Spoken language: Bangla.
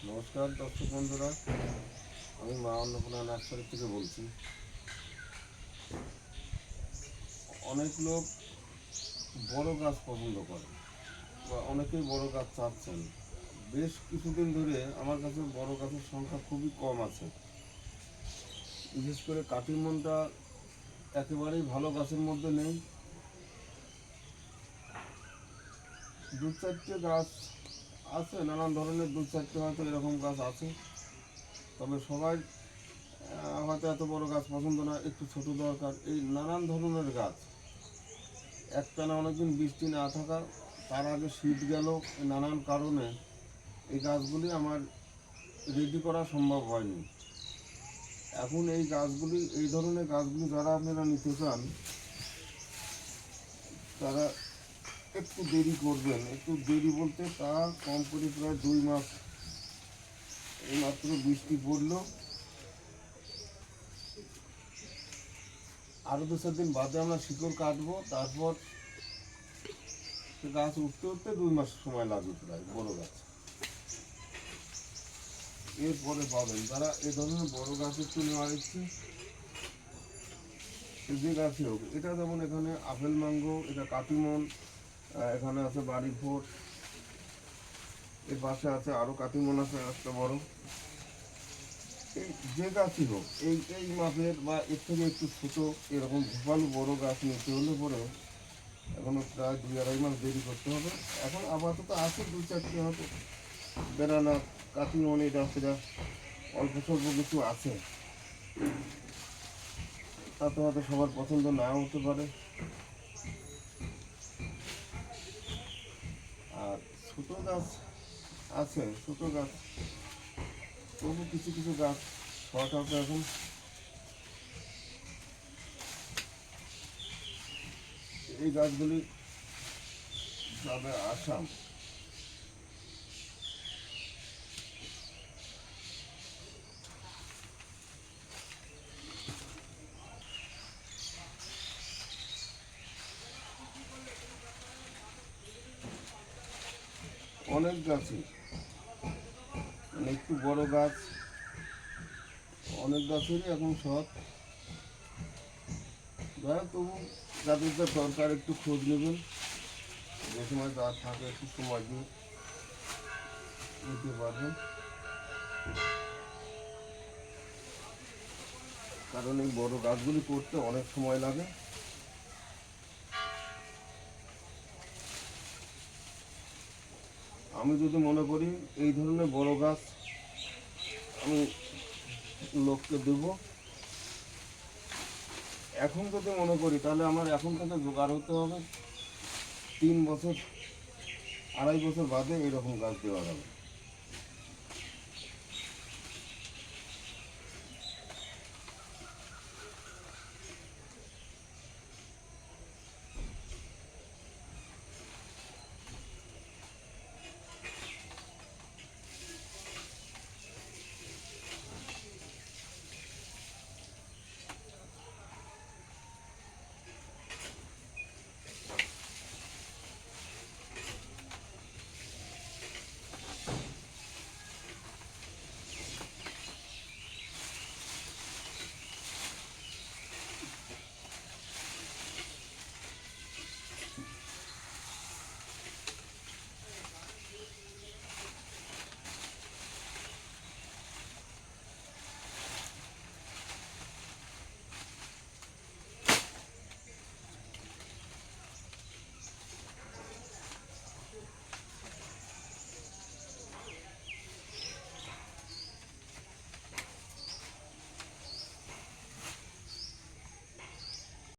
নমস্কার দর্শক বন্ধুরা, আমি মা অন্নপূর্ণা নার্সারি থেকে বলছি। অনেক লোক বড় গাছ পছন্দ করে বা অনেকেই বড় গাছ চাচ্ছেন। বেশ কিছুদিন ধরে আমার কাছে বড় গাছের সংখ্যা খুবই কম আছে। বিশেষ করে কাটিমনটা একেবারেই ভালো গাছের মধ্যে নেই। দু চারটে গাছ আছে, নানান ধরনের দু চারটে হয়তো এরকম গাছ আছে, তবে সবাই হয়তো এত বড় গাছ পছন্দ না, একটু ছোট দরকার। এই নানান ধরনের গাছ একটানা অনেকদিন বৃষ্টি না থাকা, তার আগে শীত গেল, নানান কারণে এই গাছগুলি আমার রেডি করা সম্ভব হয়নি। এখন এই ধরনের গাছগুলি যারা আপনারা নিতে চান তারা একটু দেরি করবেন। একটু দেরি বলতে তা কম করে প্রায় 2 মাস, এইমাত্র বৃষ্টি পড়লো, আরও 2-4 দিন বাদে আমরা শিকড় কাটবো, তারপর গাছ উঠতে উঠতে 2 মাস সময় লাগবে প্রায় বড় গাছ। এরপরে পাবেন যারা এই ধরনের বড় গাছ একটু নেওয়ার ইচ্ছে, যে গাছই হোক। এটা যেমন এখানে আপেল ম্যাঙ্গো, এটা কাটিমন, এখানে আছে বাড়ি ফোট, এর পাশে আছে আরও কাটিমন আছে একটা বড়। এই যে গাছই হোক, এই মাপের বা এর থেকে একটু ছোটো এরকম ঝোপালো বড় গাছ নিতে হলে পরে এখনও প্রায় 2-2.5 মাস দেরি করতে হবে। এখন আপাতত আছে 2-4টে হয়তো বেড়ানা কাটিমন, এটা সেটা অল্প স্বল্প কিছু আছে, তাতে হয়তো সবার পছন্দ নাও হতে পারে। আর ছোটো গাছ আছে, ছোটো গাছ তবু কিছু কিছু গাছ শর্ট আছে এখন। এই গাছগুলি যাবে আসাম। অনেক গাছই মানে একটু বড় গাছ, অনেক গাছেরই এখন শখ। যারা তবু যাদের যা দরকার একটু খোঁজ নেবেন, যে সময় যা থাকে একটু সময় দিয়ে নিতে পারবেন। কারণ এই বড় গাছগুলি করতে অনেক সময় লাগে। আমি যদি মনে করি এই ধরনের বড় গাছ আমি লোককে দেব, এখন যদি মনে করি তাহলে আমার এখন থেকে জোগাড় হতে হবে 3 বছর 2.5 বছর বাদে এরকম গাছ দেওয়া যাবে।